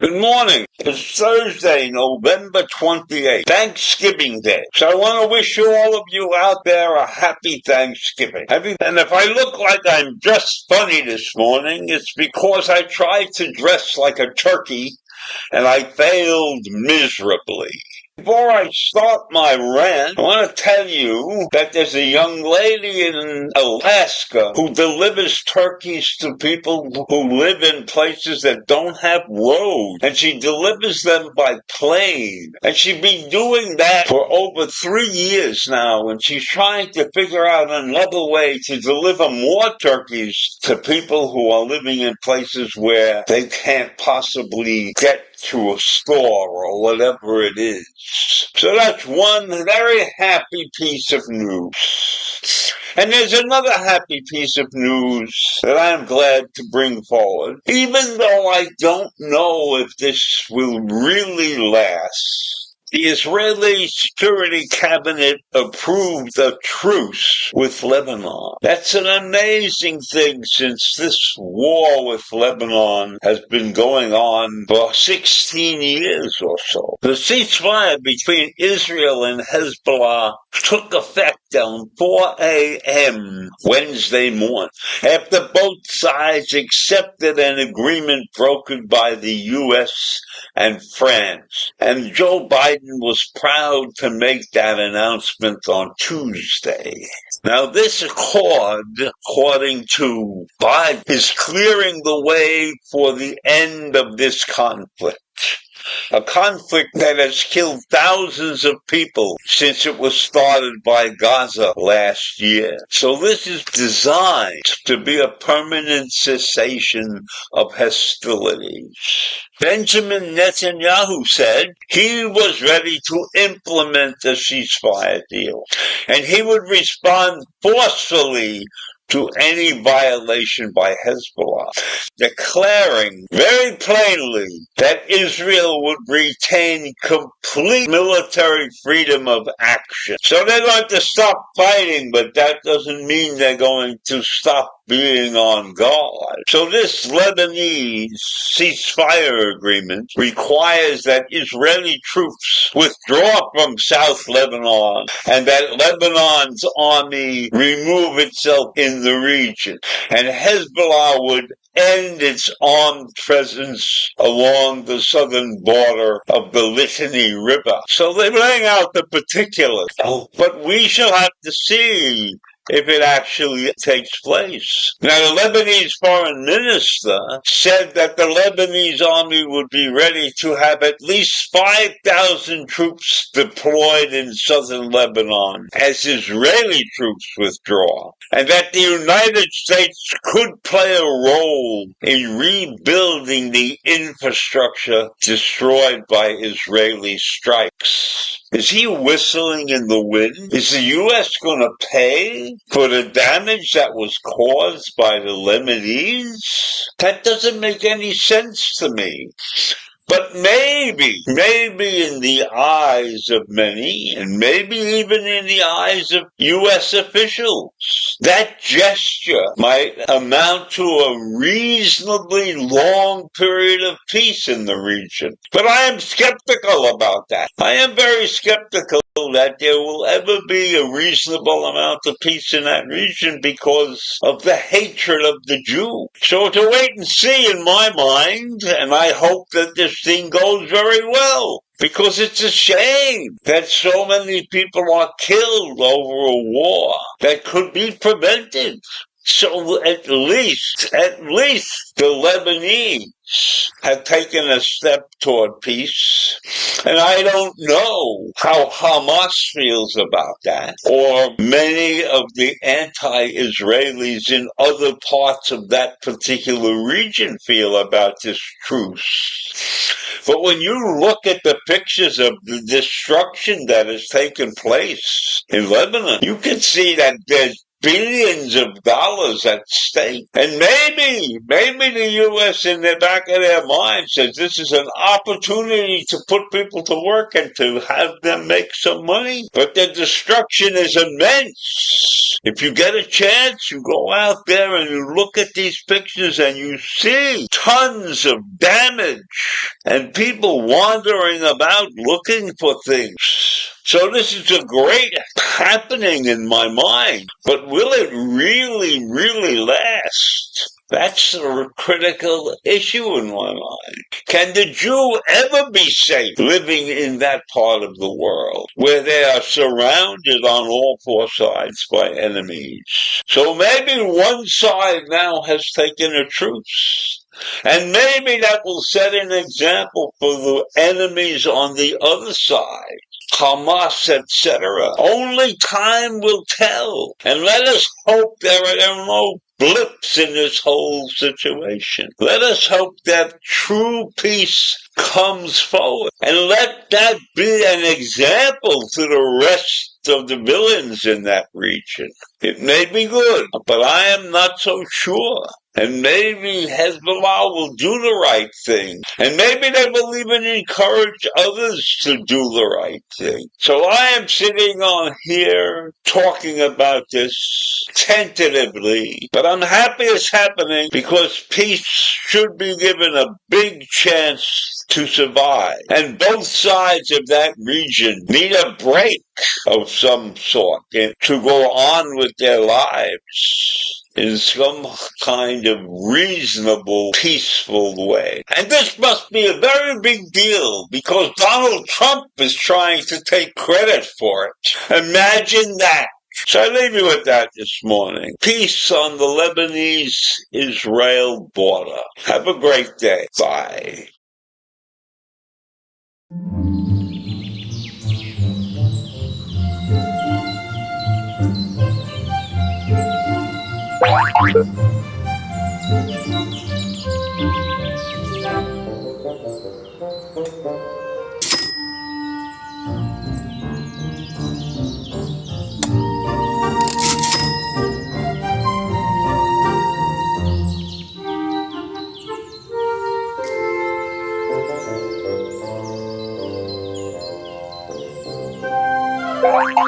Good morning. It's Thursday, November 28th, Thanksgiving Day. So I want to wish all of you out there a happy Thanksgiving. And if I look like I'm dressed funny this morning, it's because I tried to dress like a turkey and I failed miserably. Before I start my rant, I want to tell you that there's a young lady in Alaska who delivers turkeys to people who live in places that don't have roads. And she delivers them by plane. And she's been doing that for over 3 years now. And she's trying to figure out another way to deliver more turkeys to people who are living in places where they can't possibly get to a store or whatever it is. So that's one very happy piece of news. And there's another happy piece of news that I'm glad to bring forward, even though I don't know if this will really last. The Israeli Security Cabinet approved a truce with Lebanon. That's an amazing thing since this war with Lebanon has been going on for 16 years or so. The ceasefire between Israel and Hezbollah took effect on 4 a.m. Wednesday morning, after both sides accepted an agreement brokered by the U.S. and France. And Joe Biden was proud to make that announcement on Tuesday. Now, this accord, according to Biden, is clearing the way for the end of this conflict. A conflict that has killed thousands of people since it was started by Gaza last year. So this is designed to be a permanent cessation of hostilities. Benjamin Netanyahu said he was ready to implement the ceasefire deal, and he would respond forcefully to any violation by Hezbollah, declaring very plainly that Israel would retain complete military freedom of action. So they're going to stop fighting, but that doesn't mean they're going to stop being on guard. So this Lebanese ceasefire agreement requires that Israeli troops withdraw from South Lebanon and that Lebanon's army remove itself in the region. And Hezbollah would end its armed presence along the southern border of the Litani River. So they're laying out the particulars. But we shall have to see if it actually takes place. Now, the Lebanese foreign minister said that the Lebanese army would be ready to have at least 5,000 troops deployed in southern Lebanon as Israeli troops withdraw, and that the United States could play a role in rebuilding the infrastructure destroyed by Israeli strikes. Is he whistling in the wind? Is the U.S. going to pay for the damage that was caused by the Lebanese? That doesn't make any sense to me. But maybe in the eyes of many, and maybe even in the eyes of U.S. officials, that gesture might amount to a reasonably long period of peace in the region. But I am skeptical about that. I am very skeptical that there will ever be a reasonable amount of peace in that region because of the hatred of the Jew. So to wait and see in my mind, and I hope that this this thing goes very well. Because it's a shame that so many people are killed over a war that could be prevented. So at least the Lebanese have taken a step toward peace. And I don't know how Hamas feels about that, or many of the anti-Israelis in other parts of that particular region feel about this truce. But when you look at the pictures of the destruction that has taken place in Lebanon, you can see that there's billions of dollars at stake. And maybe the U.S. in the back of their mind says this is an opportunity to put people to work and to have them make some money. But the destruction is immense. If you get a chance, you go out there and you look at these pictures and you see tons of damage and people wandering about looking for things. So this is a great happening in my mind, but will it really last? That's the critical issue in my mind. Can the Jew ever be safe living in that part of the world where they are surrounded on all four sides by enemies? So maybe one side now has taken a truce. And maybe that will set an example for the enemies on the other side. Hamas, etc. Only time will tell. And let us hope there are no blips in this whole situation. Let us hope that true peace comes forward. And let that be an example to the rest of the villains in that region. It may be good, but I am not so sure. And maybe Hezbollah will do the right thing. And maybe they will even encourage others to do the right thing. So I am sitting on here talking about this tentatively. But I'm happy it's happening because peace should be given a big chance to survive. And both sides of that region need a break of some sort to go on with their lives in some kind of reasonable, peaceful way. And this must be a very big deal because Donald Trump is trying to take credit for it. Imagine that. So I leave you with that this morning. Peace on the Lebanese-Israel border. Have a great day. Bye. Thank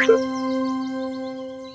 you.